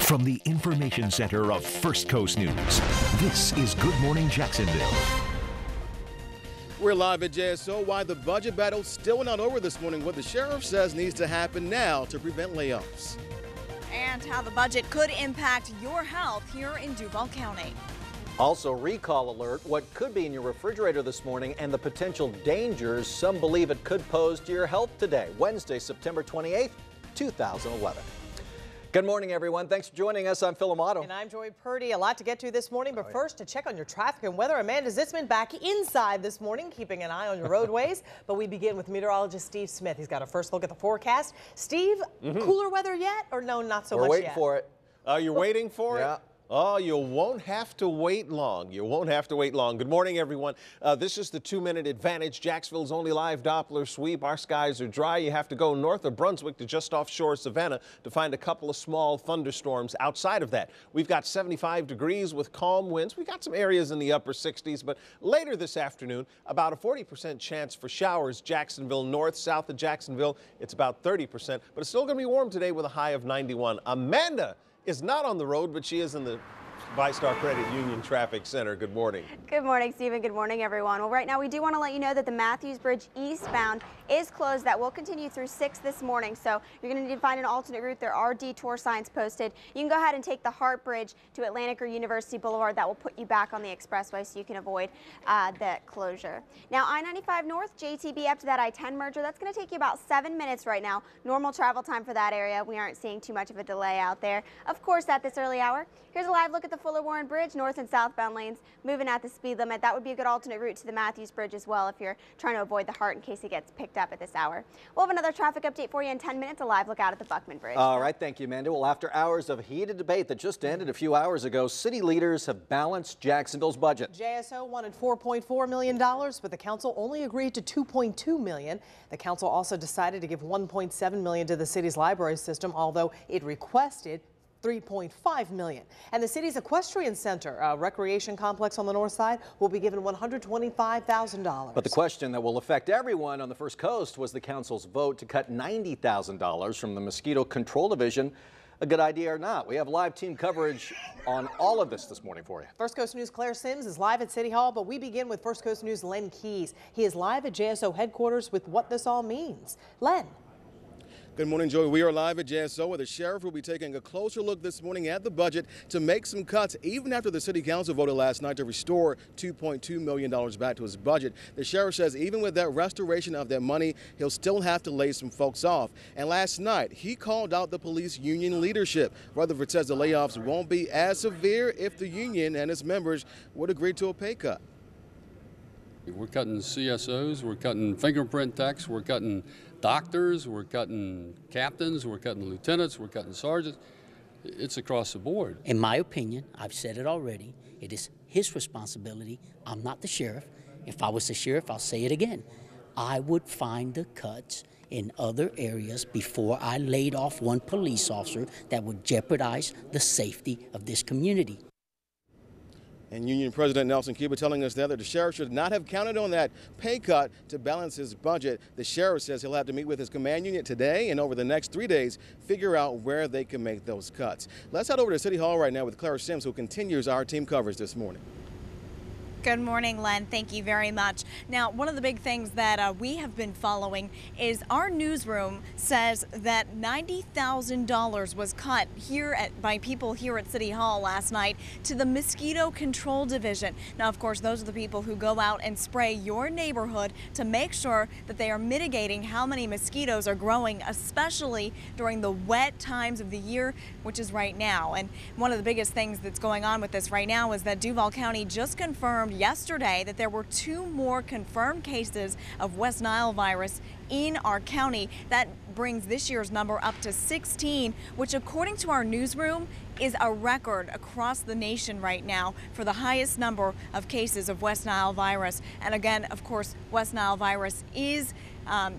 From the information center of First Coast News, this is Good Morning Jacksonville. We're live at JSO. Why the budget battle still not over this morning. What the sheriff says needs to happen now to prevent layoffs. And how the budget could impact your health here in Duval County. Also, recall alert, what could be in your refrigerator this morning and the potential dangers some believe it could pose to your health today, Wednesday, September 28th, 2011. Good morning, everyone. Thanks for joining us. I'm Phil Amato. And I'm Joy Purdy. A lot to get to this morning, but first to check on your traffic and weather. Amanda Zitzman back inside this morning, keeping an eye on your roadways. But we begin with meteorologist Steve Smith. He's got a first look at the forecast. Steve, cooler weather yet? Or no, not so much yet? We're waiting for it. You're waiting for it? Yeah. Oh, you won't have to wait long. You won't have to wait long. Good morning, everyone. This is the 2-minute advantage. Jacksonville's only live Doppler sweep. Our skies are dry. You have to go north of Brunswick to just offshore Savannah to find a couple of small thunderstorms. Outside of that, we've got 75 degrees with calm winds. We've got some areas in the upper 60s, but later this afternoon, about a 40% chance for showers. Jacksonville north, south of Jacksonville, it's about 30%, but it's still going to be warm today with a high of 91. Amanda is not on the road, but she is in the VyStar Credit Union Traffic Center. Good morning. Good morning, Stephen. Good morning, everyone. Well, right now we do want to let you know that the Matthews Bridge eastbound is closed. That will continue through 6 this morning. So you're going to need to find an alternate route. There are detour signs posted. You can go ahead and take the Hart Bridge to Atlantic or University Boulevard. That will put you back on the expressway so you can avoid that closure. Now, I-95 North, JTB up to that I-10 merger. That's going to take you about 7 minutes right now. Normal travel time for that area. We aren't seeing too much of a delay out there. Of course, at this early hour, here's a live look at the Fuller Warren Bridge, north and southbound lanes, moving at the speed limit. That would be a good alternate route to the Matthews Bridge as well if you're trying to avoid the Hart in case it gets picked up at this hour. We'll have another traffic update for you in 10 minutes, a live look out at the Buckman Bridge. All right, thank you, Amanda. Well, after hours of heated debate that just ended a few hours ago, city leaders have balanced Jacksonville's budget. JSO wanted $4.4 million, but the council only agreed to $2.2 million. The council also decided to give $1.7 million to the city's library system, although it requested $3.5 million. And the city's equestrian center, a recreation complex on the north side, will be given $125,000. But the question that will affect everyone on the First Coast was the council's vote to cut $90,000 from the mosquito control division. A good idea or not? We have live team coverage on all of this morning for you. First Coast News' Claire Sims is live at City Hall, but we begin with First Coast News' Len Keys. He is live at JSO headquarters with what this all means. Len. Good morning, Joey. We are live at JSO where the sheriff will be taking a closer look this morning at the budget to make some cuts even after the city council voted last night to restore $2.2 million back to his budget. The sheriff says even with that restoration of that money, he'll still have to lay some folks off. And last night, he called out the police union leadership. Rutherford says the layoffs won't be as severe if the union and its members would agree to a pay cut. We're cutting CSOs, we're cutting fingerprint techs, we're cutting doctors, we're cutting captains, we're cutting lieutenants, we're cutting sergeants. It's across the board. In my opinion, I've said it already, it is his responsibility. I'm not the sheriff. If I was the sheriff, I'll say it again. I would find the cuts in other areas before I laid off one police officer that would jeopardize the safety of this community. And Union President Nelson Cuba telling us that the sheriff should not have counted on that pay cut to balance his budget. The sheriff says he'll have to meet with his command unit today and over the next 3 days figure out where they can make those cuts. Let's head over to City Hall right now with Claire Sims, who continues our team coverage this morning. Good morning, Len. Thank you very much. Now, one of the big things that we have been following is our newsroom says that $90,000 was cut by people here at City Hall last night to the Mosquito Control Division. Now, of course, those are the people who go out and spray your neighborhood to make sure that they are mitigating how many mosquitoes are growing, especially during the wet times of the year, which is right now. And one of the biggest things that's going on with this right now is that Duval County just confirmed yesterday that there were 2 more confirmed cases of West Nile virus in our county. That brings this year's number up to 16, which according to our newsroom is a record across the nation right now for the highest number of cases of West Nile virus. And again, of course, West Nile virus is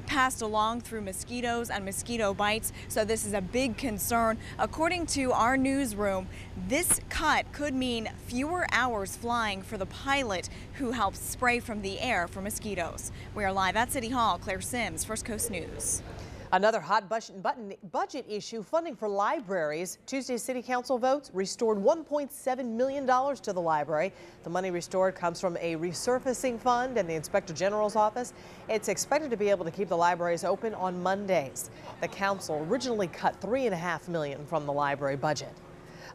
passed along through mosquitoes and mosquito bites, so this is a big concern. According to our newsroom, this cut could mean fewer hours flying for the pilot who helps spray from the air for mosquitoes. We are live at City Hall. Claire Sims, First Coast News. Another hot budget issue, funding for libraries. Tuesday's City Council votes restored $1.7 million to the library. The money restored comes from a resurfacing fund and the Inspector General's office. It's expected to be able to keep the libraries open on Mondays. The council originally cut $3.5 million from the library budget.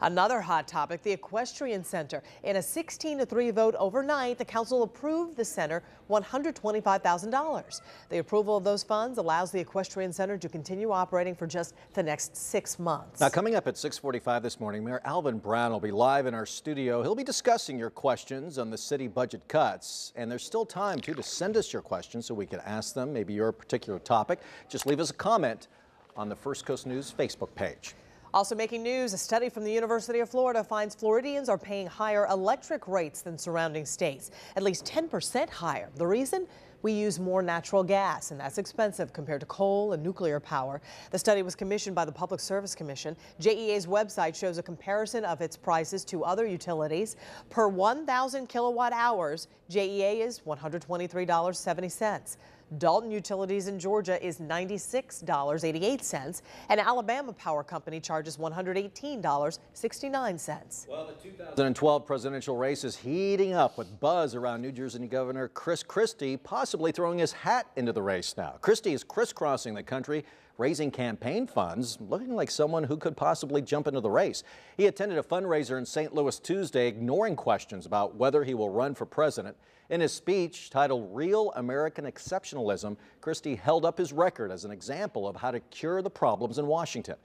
Another hot topic, the Equestrian Center. In a 16-3 vote overnight, the council approved the center $125,000. The approval of those funds allows the Equestrian Center to continue operating for just the next 6 months. Now, coming up at 6:45 this morning, Mayor Alvin Brown will be live in our studio. He'll be discussing your questions on the city budget cuts. And there's still time, too, to send us your questions so we can ask them, maybe your particular topic. Just leave us a comment on the First Coast News Facebook page. Also making news, a study from the University of Florida finds Floridians are paying higher electric rates than surrounding states, at least 10% higher. The reason? We use more natural gas, and that's expensive compared to coal and nuclear power. The study was commissioned by the Public Service Commission. JEA's website shows a comparison of its prices to other utilities. Per 1,000 kilowatt hours, JEA is $123.70. Dalton Utilities in Georgia is $96.88, and Alabama Power Company charges $118.69. Well, the 2012 presidential race is heating up with buzz around New Jersey Governor Chris Christie possibly throwing his hat into the race now. Christie is crisscrossing the country, raising campaign funds, looking like someone who could possibly jump into the race. He attended a fundraiser in St. Louis Tuesday, ignoring questions about whether he will run for president. In his speech titled Real American Exceptionalism, Christie held up his record as an example of how to cure the problems in Washington.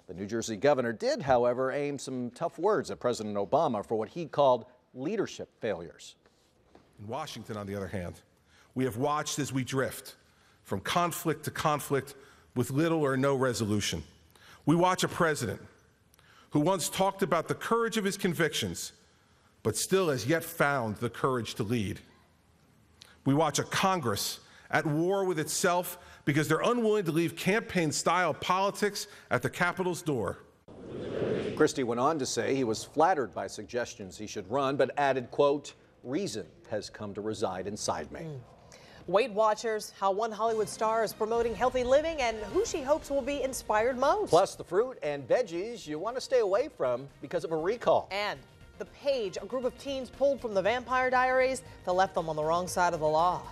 The New Jersey governor did, however, aim some tough words at President Obama for what he called leadership failures. In Washington, on the other hand, we have watched as we drift from conflict to conflict with little or no resolution. We watch a president who once talked about the courage of his convictions, but still has yet found the courage to lead. We watch a Congress at war with itself because they're unwilling to leave campaign-style politics at the Capitol's door. Christie went on to say he was flattered by suggestions he should run, but added, quote, reason has come to reside inside me. Weight Watchers, how one Hollywood star is promoting healthy living and who she hopes will be inspired most. Plus the fruit and veggies you want to stay away from because of a recall. And The Page, a group of teens pulled from the Vampire Diaries that left them on the wrong side of the law.